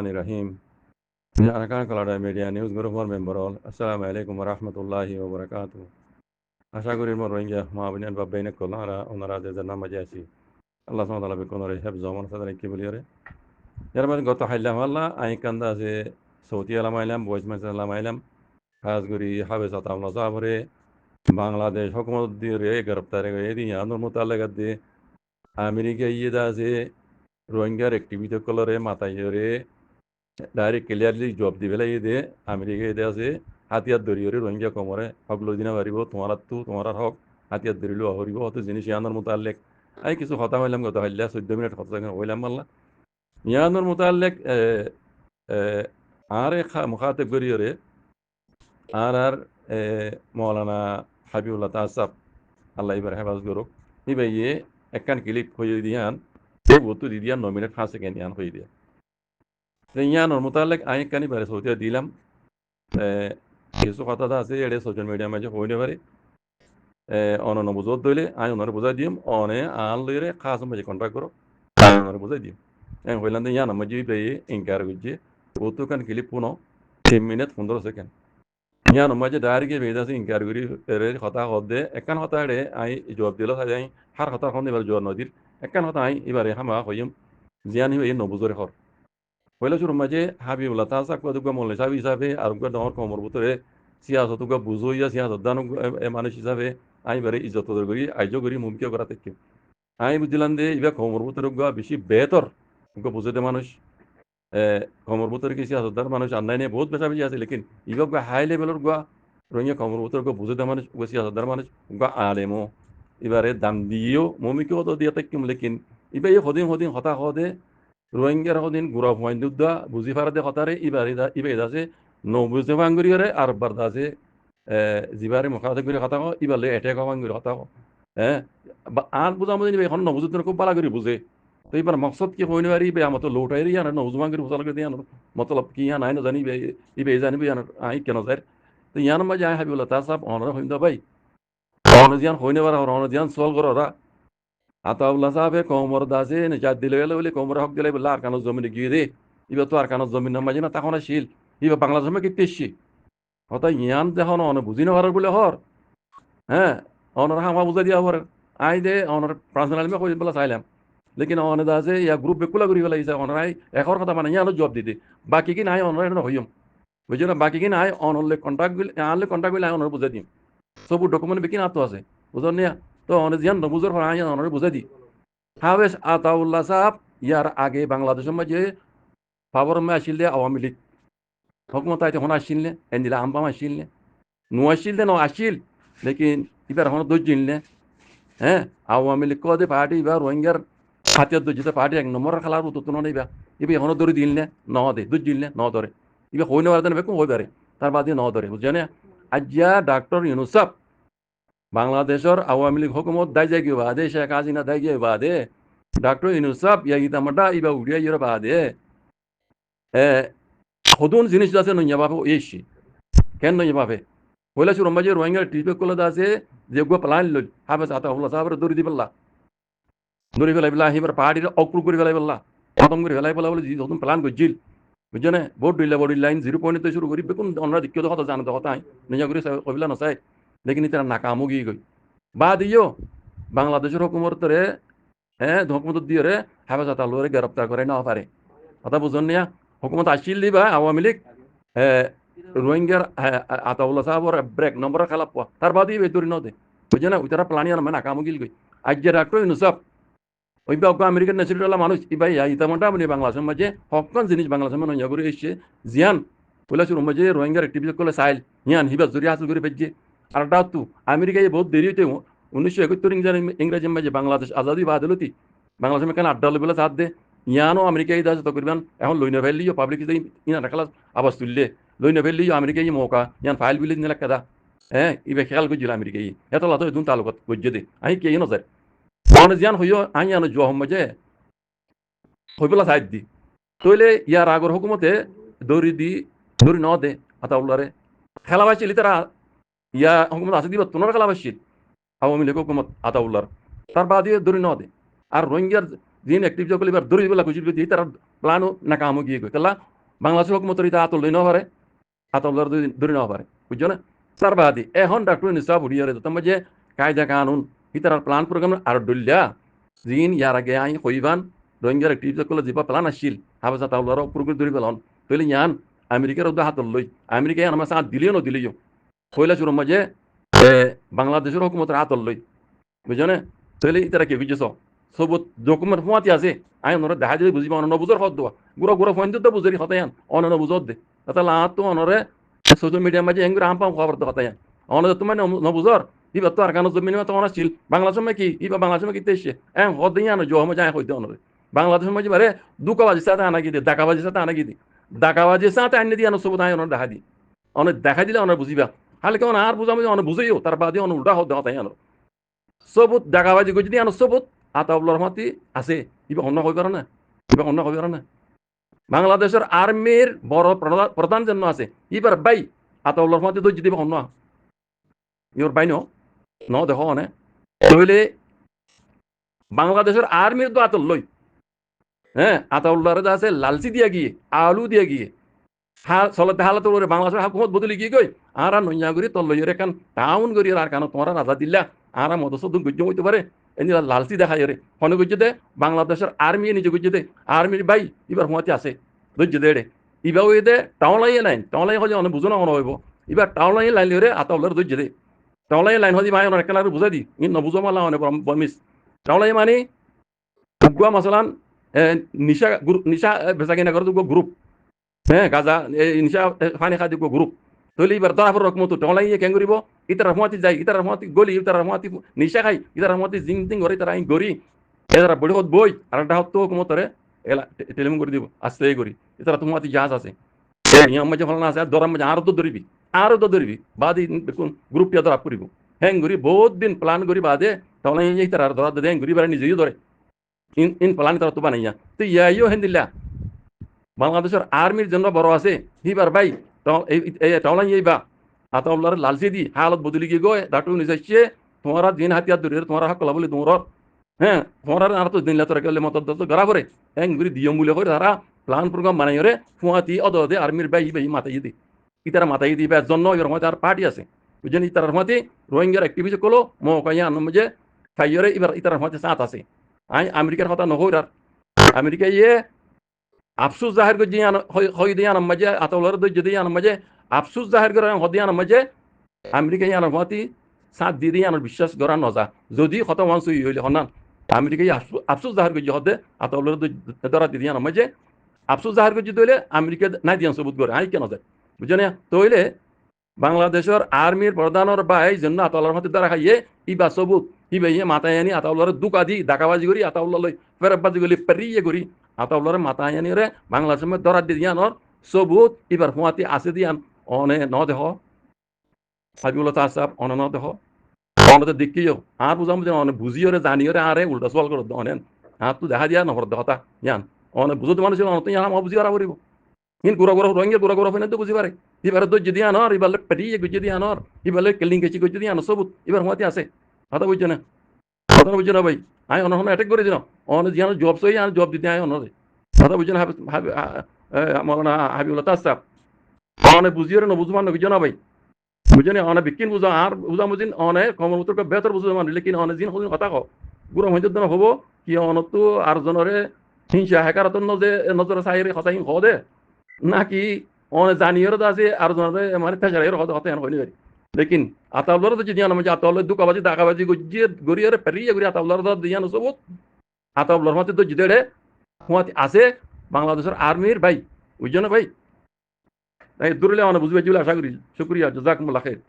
Bismillahirrahmanirrahim. Arakan Kalada Media News Group member all. Assalamu alaikum warahmatullahi wabarakatuh. আশা করি মোর রোহিঙ্গা মা বোনের বাবাইনে কলারা ওনারা যে নাম মাঝে আছি আল্লাহ সুবহানাহু ওয়া তাআলা বেকোনরে হেফ জমান সাদারে কি বলিরে এর মানে গত হাইলাম আল্লাহ আই কান্দা যে সৌদি আলাম আইলাম বয়স মাসালাম আইলাম খাস করি হাবেস আতাউল্লাহ সাহাবরে বাংলাদেশ হুকুমত দিয়ে গ্রেফতারে এদি আনোর মোতালেক দিয়ে আমেরিকা ইয়ে দা যে রোহিঙ্গার অ্যাক্টিভিটি কলরে মাতাইরে ডাইরেক্ট ক্লিয়ারলি জব দি পেলাই দে আমেরিকা এদে আছে হাতিয়ার ধরিয়রে রোহিঙ্গা কমরে হক লই দিনা পারিব তোমার হক হাতিয়ার ধরিল হরিব অত জিনিস ইয়ানোর মোতালেক আই কিছু কথা হইলাম গত হইলা 14 মিনিট কথা হইলাম আল্লাহ ইয়ানোর মোতালেক আরে মুখাতেব করিয়রে আর মৌলানা হাবিবুল্লাহ তাসাব আল্লাহ ইবার হেফাজ করুক ইবাইয়ে একখান ক্লিপ হয়ে দিয়ান এই বস্তু দি দিয়ান 9 মিনিট 5 সেকেন্ড ইয়ান হয়ে দিয়া ইয়ানোর মোতালেক আই একখানি বারে সৌদিয়া দিলাম কিছু কথা আছে এটা সোশ্যাল মিডিয়ার মাঝে হইতে পারে অনন্য বুঝত দইলে আই ওনারে বুঝাই দিম অনে আন লইরে খাস মাঝে কন্ট্যাক্ট করো আই ওনারে বুঝাই দিম হইলাম ইয়ান মাঝে পেয়ে ইনকার করছে বস্তু কান ক্লিপ পুনো 3 মিনিট 15 সেকেন্ড ইয়ান মাঝে ডাইরেক্ট বেদ আছে ইনকার করি কথা হদে একখান কথা রে আই জবাব দিল যাই হার কথা খন এবার জোর নদীর একখান কথা আই এবারে হামা হইম জিয়ান হিবে নবুজরে হর হইলে শুরু মাঝে হাবিবুল্লাহ তাসাক দুগা মল হিসাবে আর ডর কমর ভিতরে সিয়াসত বুঝইয়া সিয়াসত দান মানুষ হিসাবে আই বারে ইজ্জত করি আইজ করি মুমকিন করা থেকে আই বুঝলাম যে ইবা কমর ভিতরে বেশি বেহতর বুঝে দে মানুষ কমর ভিতরে কি সিয়াসতদার মানুষ আন্দাই নিয়ে বহুত বেশা বেশি আছে লেকিন ইবা হাই লেভেলের রঙিয়া কমর ভিতরে বুঝে দে মানুষ সিয়াসতদার মানুষ আলেমো এবারে দাম দিয়েও মমিকেও তো দিয়ে থাকিম লেকিন ইবা এই সদিন হতা হদে রোহিঙ্গার সদিন গুড়া ভয় দুদ্ধা বুঝি ফারাদে কথারে ইবাই আছে নবুঝে ভাঙ্গুরিয়ারে আর বারদা আছে জিবারে মুখাতে করে কথা কো ইবালে এটেক ভাঙ্গুরি কথা কো হ্যাঁ আর বুঝামুঝি নিবে এখন নবুঝে খুব বালা করে বুঝে তো এবার মকসদ কি হইনে পারি বে আমার তো লোটাই ইয়ান নবুঝে ভাঙ্গুরি বুঝা লাগে ইয়ান মতলব কি ইয়ান আইন জানি ইবে জানিবে ইয়ান আই কেন যায় তো ইয়ান মাঝে আই হাবিবুল্লাহ তাসাব অনরা হইন্দা ভাই অনজিয়ান হইনে পারা অনজিয়ান সল কররা আতাউল্লাহ সাহেবে কোমর দাসে নিজাত দিলে গেলে বলে কোমর হক দিলে বলে আর কানো জমিনে গিয়ে দে ইবা তো আর কানো জমিন মাঝে না তখন শিল ইবা বাংলাদেশ মে কিতে এসছি হতা ইয়ান দেখুন অন বুঝি না পারার বলে হর হ্যাঁ অনর হামা বুঝাই দিয়া হর আই দে অনর পার্সোনাল মে কই বলা চাইলাম লেকিন অন দাসে ইয়া গ্রুপ বেকুলা করি ফেলাই অনর আই একর কথা মানে ইয়ানো জব দিতে বাকি কি নাই অনর এটা হইম বুঝছো না বাকি কি নাই অনরলে কন্টাক্ট গিলে অনর বুঝাই দিম সব ডকুমেন্ট বেকি না তো আছে বুঝল নিয়া তো অনেক জিয়ান বুঝার পর আই অনর বুঝাই দি হাবেস আতাউল্লাহ সাহেব ইয়ার আগে বাংলাদেশের মাঝে পাবর মে আসিল আওয়ামী লীগ হুকুমত আইতে হন আসিল নে এন্দিলা আম্বাম আসিল নে নু আসিল দে ন আসিল লেকিন এবার হন দর্জিল নে হ্যাঁ আওয়ামী লীগ কদে পার্টি এবার রোহিঙ্গার হাতিয়ার দর্জিতে পার্টি 1 নম্বর খেলার উত্তর তো নইবা এবার এখন দরি দিল নে ন দে দর্জিল নে ন ধরে এবার হই নেওয়ার বেকুম হই পারে তার বাদে ন ধরে বুঝছেন আজিয়া ডাক্তার ইউনুসাফ বাংলাদেশের আওয়ামী লীগ হুকুমত দায় যায় গিয়ে বাদে শেখ হাসিনা দায় গিয়ে বাদে ডাক্তার ইউনুসাফ ইয়া ইতামাটা ইবা উড়িয়া ইয়ের বাদে হদুন জিনিস আছে নইয়া বাপে এসি কেন নইয়া বাপে হইলে সুরম্বাজি রোহিঙ্গা ট্রিপে করলে আছে যে গো প্লান লই হাবেস আতাউল্লাহ সাহাবের দৌড়ি দি পেল্লা দৌড়ি ফেলাই পেলা হিবার পাহাড়ির অক্রু করে ফেলাই পেল্লা খতম করে ফেলাই পেলা বলে নতুন প্লান করছিল বুঝছো না বড় লাইন 0 পয়েন্ট শুরু করি বেকুন অন্যরা দিকে কথা জানো কথা নইয়া করে কবিলা নচাই লেকিন তারা নাকামও গিয়ে গই বা দিও বাংলাদেশের হুকুমতরে হুকুমত দিয়ে রে হাফেজ আতাউল্লাহরে গ্রেপ্তার করে না পারে কথা বুঝুন নিয়া হুকুমত আসিল দিবা আওয়ামী লীগ রোহিঙ্গার আতাউল্লাহ সাহাবর ব্রেক নম্বর খেলা পোয়া তার বাদে বেতরি নদে বুঝছে না ওই তারা প্লানিয়ার মানে নাকামও গিল গই আজ যে ডাক্তার ইউনুসাফ ওই বা আমেরিকান ন্যাচুরাল মানুষ ইবাই ইতামটা মানে বাংলাদেশের মাঝে হকন জিনিস বাংলাদেশের মানে নইয়া করে এসছে জিয়ান বলে শুরু মাঝে রোহিঙ্গার অ্যাক্টিভিটি করলে চাইল হিয়ান হিবা জরি হাসিল করে ফেলছে আর ডাক্তু আমেরিকায় বহুত দেরি হইতে 1971 ইংরেজি মাঝে বাংলাদেশ আজাদি বাদলতি বাংলাদেশের কেন আড্ডা লেবেলে সাথ দে ইয়ানো আমেরিকায় দাস তো করবেন এখন লইনে ফেললিও পাবলিক ইনা রাখালা আবাস তুললে লইনে ফেললিও আমেরিকায় মৌকা ইয়ান ফাইল বিলে নিলে কেদা ইবে খেয়াল করছিল আমেরিকায় এত লাতো দুন তালুকত গজ্জে দে আই কে নজার অনে জিয়ান হইও আই আনো জোয়া মাঝে হইবেলা সাইড দি তইলে ইয়ার আগর হুকুমতে দৌড়ি ন দে আতাউল্লাহরে খেলা পাইছিল তারা ইয়া হুকুমত আছে দিবা তোনার খেলা পাইছিল আওয়ামী লীগ হুকুমত আতাউল্লাহর তার বাদে দৌড়ি ন দে আর রোহিঙ্গার যিনি অ্যাক্টিভিটি করলে এবার দৌড়ি বেলা খুঁজি দিয়ে তারা প্লানও নাকামও গিয়ে গই তাহলে বাংলাদেশ হুকুমতের ইতা আতল লই নপারে আতলার ধরে নেওয়া পারে বুঝছো না তার বাদে এখন ডাক্তার নিশ্চয় বুড়িয়ে তোমার যে কায়দা কানুন ইতার প্ল্যান প্রোগ্রাম আর ডলিয়া জিন ইয়ার আগে আই হইবান রোহিঙ্গার একটি করলে যেবা প্ল্যান আসছিল হাবাজা তাওলার পুরোপুরি ধরে পেলাম তৈলে ইয়ান আমেরিকার উদ্যোগ হাতল লই আমেরিকায় আমার সাথ দিলেও ন দিলেও হইলে শুরু মাঝে বাংলাদেশের হুকুমতের হাতল লই বুঝছো না তৈলে ইতারা কে বুঝেছ সবুত ডকুমেন্ট ফোঁয়াতি আছে আই ওনারা দেখা যদি বুঝিবা অন্য বুঝার হদ দেওয়া গুড়া গুড়া ফোন দিতে বুঝারি হতায়ান অন্য বুঝত দে তাহলে তো অনরে সোশ্যাল মিডিয়া মাঝে এঙ্গুর আম পাম খবর কথা অনরে তোমার নবুজর ইবা তো আর কানো জমিন তো অনার ছিল বাংলাদেশ সময় কি ইবা বাংলাদেশ সময় কিতে এসে হদ দিয়ে আনো জো যায় হইতে অনরে বাংলাদেশ মাঝে বারে দুকাবাজি সাথে আনা গিয়ে ডাকাবাজি সাথে আনা গিয়ে ডাকাবাজি সাথে আনি দিয়ে আনো সবুত আয় অনর দেখা দি অনেক দেখা দিলে অনার বুঝিবা হালে কেমন আর বুঝাম অনেক বুঝাইও তার বাদে অন উল্টা হদ হতাই আনো সবুত ডাকাবাজি করে যদি আনো সবুত আতাউল্লাহর মাতি আছে ইবা অন্য হই পারে না ইবা অন্য হই পারে না বাংলাদেশের আর্মির বড় প্রধান জন্য আছে ইবার বাই আতাউল্লাহর মাতি তো যদি অন্য ইওর বাই ন দেখো অনে তাহলে বাংলাদেশের আর্মির তো আতল লই হ্যাঁ আতাউল্লাহর আছে লালচি দিয়া গিয়ে আলু দিয়া গিয়ে চলতে হালাত বাংলাদেশের হুকুমত বদলি গিয়ে গই আর নইয়া করি তল লইয়ের এখান টাউন করি আর কেন তোমার রাজা দিলা আর মধুসূদন গজ্য হইতে পারে এনে লালচি দেখা রে ফোনে গজ্য দে বাংলাদেশের আর্মি নিজে গজ্য দে আর্মির বাই এবার হুঁয়াতে আছে ধৈর্য দে রে ইবা ওই দে টাউন লাইয়ে লাইন টাউন লাইন হলে অনেক বুঝো না মনে হইব এবার টাউন লাইন লাইন রে আতাউল্লাহর ধৈর্য দে টাউন লাইন লাইন হলে ভাই অনেক কেন বুঝাই দি ই নবুঝো মালা অনেক বমিস টাউন লাইন মানে গুয়া মাসালান নিশা নিশা বেচা কিনা করে গ্রুপ হ্যাঁ গাজা নিশা ফানি খাদি গ্রুপ তাহলে এবার দরাফর রকমতো টলাই কেন করিব ইতার রহমাতি যাই ইতার রহমাতি গলি ইতার রহমাতি নিশা খাই ইতার রহমাতি জিং জিং করে তারা গড়ি এরা বড় হত বই আর একটা হত হুকুমতরে এলা টেলিম করে দিব আস্তে করি ইতারা তোমাতি জাহাজ আছে ইয়াম মাঝে ফলানা আছে দরাম মাঝে আরো তো ধরবি বাদি দেখুন গ্রুপটা ধরা করিব হ্যাং করি বহুত দিন প্ল্যান করি বাদে টলাই ইতার আর ধরা দেন করি বারে নিজেই ধরে ইন প্ল্যান তারা তো বানাইয়া তো ইয়াইও হেন দিল্লা বাংলাদেশের আর্মির জন্য বড় আছে হিবার ভাই টাউলাই এইবা আতাউল্লাহর লালচি দি হালত বদলি গিয়ে গয় দাটু নিজে তোমারা দিন হাতিয়ার দূরে তোমারা হাক বলে তোমার হ্যাঁ তোমার আর তো দিন তোরা কেলে মত গড়া করে হ্যাঁ ঘুরি দিয়ম বলে করে তারা প্ল্যান প্রোগ্রাম বানাই রে ফুয়াতি অদে আর্মির বাই বাই মাতাই দি ইতারা মাতাই দি ব্যাস জন্য এর মধ্যে আর পার্টি আছে বুঝছেন ইতারার মধ্যে রোহিঙ্গার অ্যাক্টিভিটি করলো মকাইয়া আনমে খাইয়রে এবার ইতারার মধ্যে সাথ আছে আই আমেরিকার কথা নহর আর আমেরিকা ইয়ে আফসুস জাহির করে হই দিয়ে আনাম মাঝে আতাউল্লাহর দৈর্য দিয়ে আনাম মাঝে আফসুস জাহির করে হদি আনাম মাঝে আমেরিকা আনার মতি সাথ দিয়ে দিয়ে আনার বিশ্বাস করা নজা যদি কত মানুষ হইলে হনান আমেরিকাই আফসুস জাহির করে হদে আতাউল্লাহর দ্বারা দিয়ে আনাম মাঝে আফসুস জাহির করে যদি হইলে আমেরিকা নাই দিয়ে সবুত করে আই কেন যায় বুঝে না তো হইলে বাংলাদেশের আর্মির প্রধানের বাই জন্য আতাউল্লাহর মতি দ্বারা খাইয়ে ইবা সবুত ইবা ইয়ে মাথায় আনি আতাউল্লাহর দুকা দি ডাকাবাজি করি আতাউল্লাহ লই ফেরবাজি করি পেরিয়ে করি আতাউল্লাহর মাথায় আনি রে বাংলাদেশের মধ্যে ধরা দিয়ে দিয়ানোর সবুত এবার হুঁয়াতি আছে দিয়ান অনে ন দেহ হাবিবুল্লাহ তাসাব অনে ন দেহ অনতে দেখিও আর বুঝাম যে অনে বুঝিও রে জানিও রে আরে উল্টা সওয়াল করে অনেন আর তো দেখা দিয়া নহর দেহতা ইয়ান অনে বুঝতে মানুষ অনত ইয়ান বুঝি আর করিব হিন গুড়া গুড়া রোহিঙ্গা গুড়া গুড়া ফেনে তো বুঝি পারে এবারে তো যদি আনর এবারে পেটিয়ে গুজে দিয়ে আনর এবারে কেলিং কেচি গুজে দিয়ে আনো সবুত এবার হুঁয়াতি আছে কথা বুঝছো না কথা বুঝছো না ভাই আই অন অ্যাটাক করে দিন অনে জিয়ানো জব সই আর জব দিতে আয় অনরে কথা বুঝছো না মৌলানা হাবিবুল্লাহ তাসাব অনে বুঝিয়ে রে বুঝমান বুঝছো না ভাই বুঝে না অনে বিকিন বুঝা আর বুঝা বুঝিন অনে কমর উত্তর বেতর বুঝে মান লেকিন অনে জিন হদিন কথা কও গুরু হইতে না হবো কি অনতো আর জনরে হিংসা হেকারতন যে নজর সাইরে কথা হিং হদে নাকি অনে জানিয়ে আছে আর জনরে মানে ফেসারের হদে হতে হইনি পারি লেকিন আতাউল্লাহর যদি আনা মানে আতাউল্লাহ দুকাবাজি ডাকাবাজি গজিয়ে গড়িয়ে পেরিয়ে গড়ি আতাউল্লাহর দিয়ে আনো সবুত আতাউল্লাহর মতে তো জিদেড়ে হুঁয়াতি আছে বাংলাদেশের আর্মির ভাই বুঝছো না ভাই দূরে অনেক বুঝবে আশা করি শুক্রিয়া জাজাকুমুল্লাহ খাইর